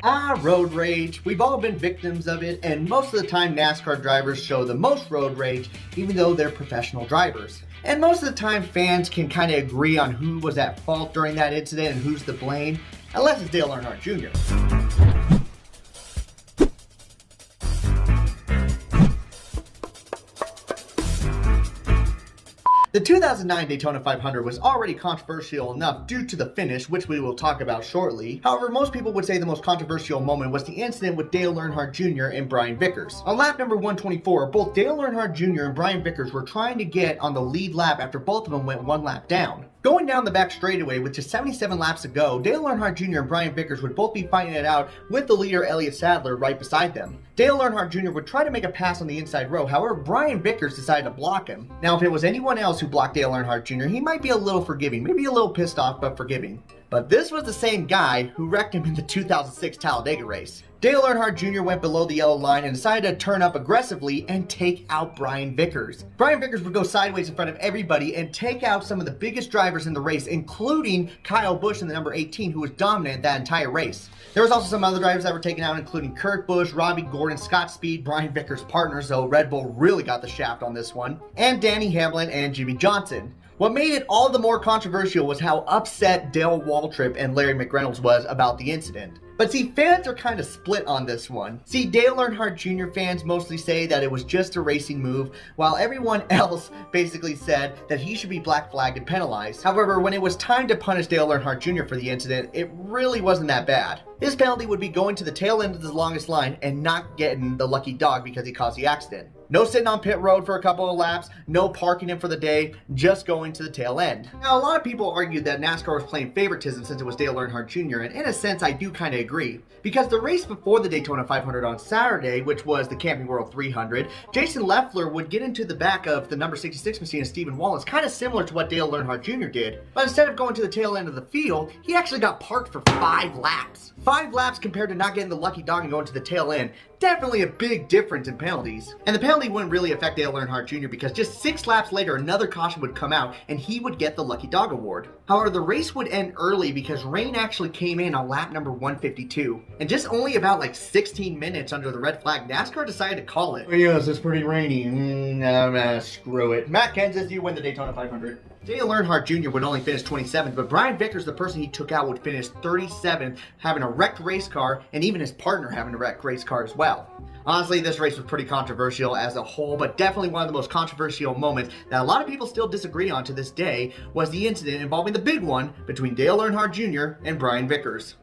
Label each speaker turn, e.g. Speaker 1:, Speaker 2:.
Speaker 1: Road rage. We've all been victims of it, and most of the time NASCAR drivers show the most road rage, even though they're professional drivers. And most of the time fans can kind of agree on who was at fault during that incident and who's to blame, unless it's Dale Earnhardt Jr. The 2009 Daytona 500 was already controversial enough due to the finish, which we will talk about shortly. However, most people would say the most controversial moment was the incident with Dale Earnhardt Jr. and Brian Vickers. On lap number 124, both Dale Earnhardt Jr. and Brian Vickers were trying to get on the lead lap after both of them went one lap down. Going down the back straightaway with just 77 laps to go, Dale Earnhardt Jr. and Brian Vickers would both be fighting it out with the leader Elliott Sadler right beside them. Dale Earnhardt Jr. would try to make a pass on the inside row, however Brian Vickers decided to block him. Now if it was anyone else who blocked Dale Earnhardt Jr., he might be a little forgiving, maybe a little pissed off but forgiving. But this was the same guy who wrecked him in the 2006 Talladega race. Dale Earnhardt Jr. went below the yellow line and decided to turn up aggressively and take out Brian Vickers. Brian Vickers would go sideways in front of everybody and take out some of the biggest drivers in the race, including Kyle Busch in the number 18, who was dominant that entire race. There was also some other drivers that were taken out, including Kurt Busch, Robbie Gordon, Scott Speed, Brian Vickers' partners, though Red Bull really got the shaft on this one, and Danny Hamlin and Jimmy Johnson. What made it all the more controversial was how upset Dale Waltrip and Larry McReynolds was about the incident. But see, fans are kind of split on this one. See, Dale Earnhardt Jr. fans mostly say that it was just a racing move, while everyone else basically said that he should be black flagged and penalized. However, when it was time to punish Dale Earnhardt Jr. for the incident, it really wasn't that bad. His penalty would be going to the tail end of the longest line and not getting the lucky dog because he caused the accident. No sitting on pit road for a couple of laps, no parking him for the day, just going to the tail end. Now, a lot of people argued that NASCAR was playing favoritism since it was Dale Earnhardt Jr., and in a sense, I do kind of agree. Because the race before the Daytona 500 on Saturday, which was the Camping World 300, Jason Leffler would get into the back of the number 66 machine of Stephen Wallace, kind of similar to what Dale Earnhardt Jr. did. But instead of going to the tail end of the field, he actually got parked for 5 laps. 5 laps compared to not getting the lucky dog and going to the tail end. Definitely a big difference in penalties. And the penalty wouldn't really affect Dale Earnhardt Jr. because just 6 laps later, another caution would come out and he would get the lucky dog award. However, the race would end early because rain actually came in on lap number 152. And just only about like 16 minutes under the red flag, NASCAR decided to call it.
Speaker 2: Yes, it's pretty rainy.
Speaker 1: Screw it. Matt Kenseth, you win the Daytona 500. Dale Earnhardt Jr. would only finish 27th, but Brian Vickers, the person he took out, would finish 37th, having a wrecked race car, and even his partner having a wrecked race car as well. Honestly, this race was pretty controversial as a whole, but definitely one of the most controversial moments that a lot of people still disagree on to this day was the incident involving the big one between Dale Earnhardt Jr. and Brian Vickers.